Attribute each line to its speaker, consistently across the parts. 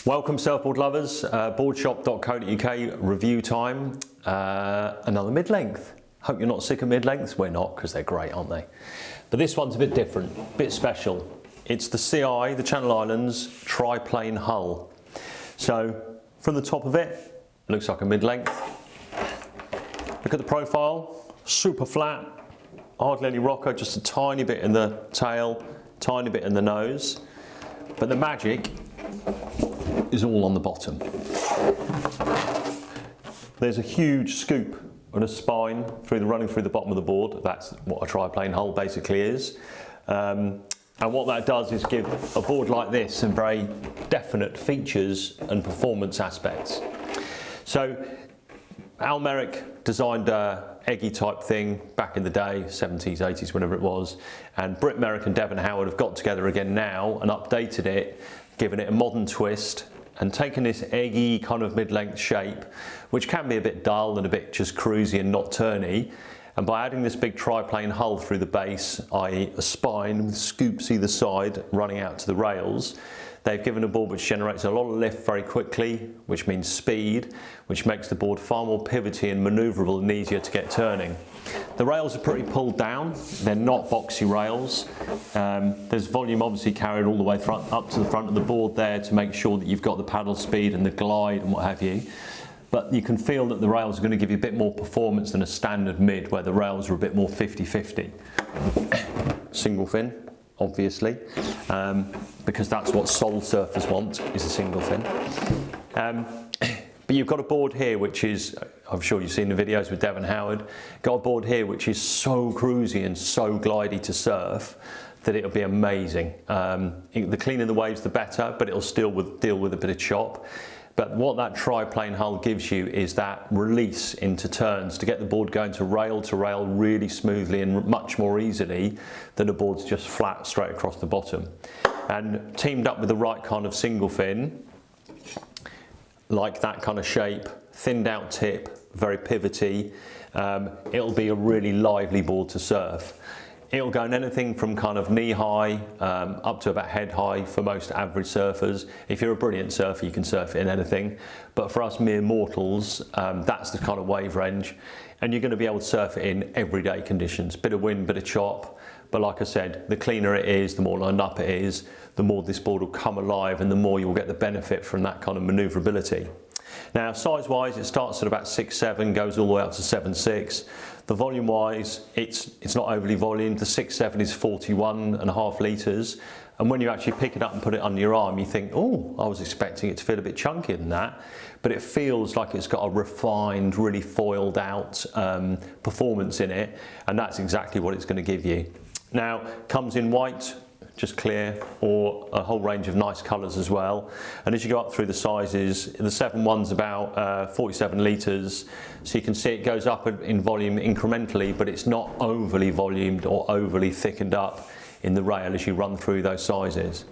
Speaker 1: Welcome surfboard lovers, boardshop.co.uk review time, another mid-length. Hope you're not sick of mid-lengths, we're not because they're great aren't they? But this one's a bit different, a bit special. It's the CI, the Channel Islands triplane hull. So from the top of it, it looks like a mid-length. Look at the profile, super flat, hardly any rocker, just a tiny bit in the tail, tiny bit in the nose. But the magic is all on the bottom. There's a huge scoop and a spine running through the bottom of the board. That's what a triplane hull basically is. And what that does is give a board like this some very definite features and performance aspects. So Al Merrick designed a eggy type thing back in the day, 70s, 80s, whenever it was, and Brit Merrick and Devon Howard have got together again now and updated it, given it a modern twist and taken this eggy kind of mid-length shape, which can be a bit dull and a bit just cruisy and not turny. And by adding this big triplane hull through the base, i.e. a spine with scoops either side running out to the rails, they've given a board which generates a lot of lift very quickly, which means speed, which makes the board far more pivoty and manoeuvrable and easier to get turning. The rails are pretty pulled down, they're not boxy rails. There's volume obviously carried all the way up to the front of the board there to make sure that you've got the paddle speed and the glide and what have you. But you can feel that the rails are going to give you a bit more performance than a standard mid where the rails are a bit more 50-50. Single fin, obviously, because that's what soul surfers want, is a single fin. But you've got a board here which is, I'm sure you've seen the videos with Devon Howard, got a board here which is so cruisy and so glidey to surf that it'll be amazing. The cleaner the waves the better, but it'll still deal with a bit of chop. But what that triplane hull gives you is that release into turns to get the board going to rail really smoothly and much more easily than a board's just flat straight across the bottom. And teamed up with the right kind of single fin, like that kind of shape, thinned out tip, very pivotey, it'll be a really lively board to surf. It'll go in anything from kind of knee high up to about head high for most average surfers. If you're a brilliant surfer, you can surf it in anything. But for us mere mortals, that's the kind of wave range. And you're going to be able to surf it in everyday conditions. Bit of wind, bit of chop. But like I said, the cleaner it is, the more lined up it is, the more this board will come alive and the more you'll get the benefit from that kind of manoeuvrability. Now size-wise, it starts at about 6'7", goes all the way up to 7'6". The volume-wise, it's not overly volumed. The 6'7" is 41.5 litres. And when you actually pick it up and put it under your arm, you think, oh, I was expecting it to feel a bit chunkier than that. But it feels like it's got a refined, really foiled out performance in it. And that's exactly what it's going to give you. Now, comes in white, just clear, or a whole range of nice colours as well. And as you go up through the sizes, the 7.1's about 47 litres, so you can see it goes up in volume incrementally, but it's not overly volumed or overly thickened up in the rail as you run through those sizes.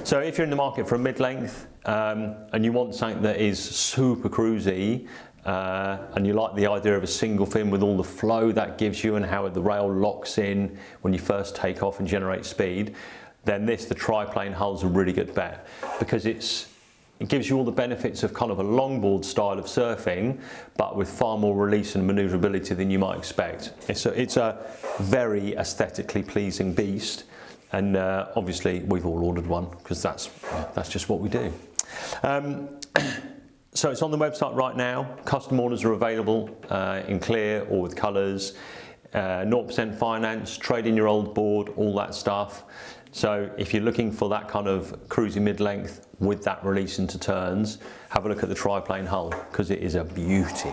Speaker 1: So if you're in the market for a mid-length and you want something that is super cruisy, and you like the idea of a single fin with all the flow that gives you and how the rail locks in when you first take off and generate speed, then the triplane hull's a really good bet, because it gives you all the benefits of kind of a longboard style of surfing, but with far more release and manoeuvrability than you might expect. It's a very aesthetically pleasing beast, and obviously we've all ordered one because that's just what we do. So it's on the website right now. Custom orders are available in clear or with colours, 0% finance, trade in your old board, all that stuff. So if you're looking for that kind of cruisy mid-length with that release into turns, have a look at the triplane hull because it is a beauty.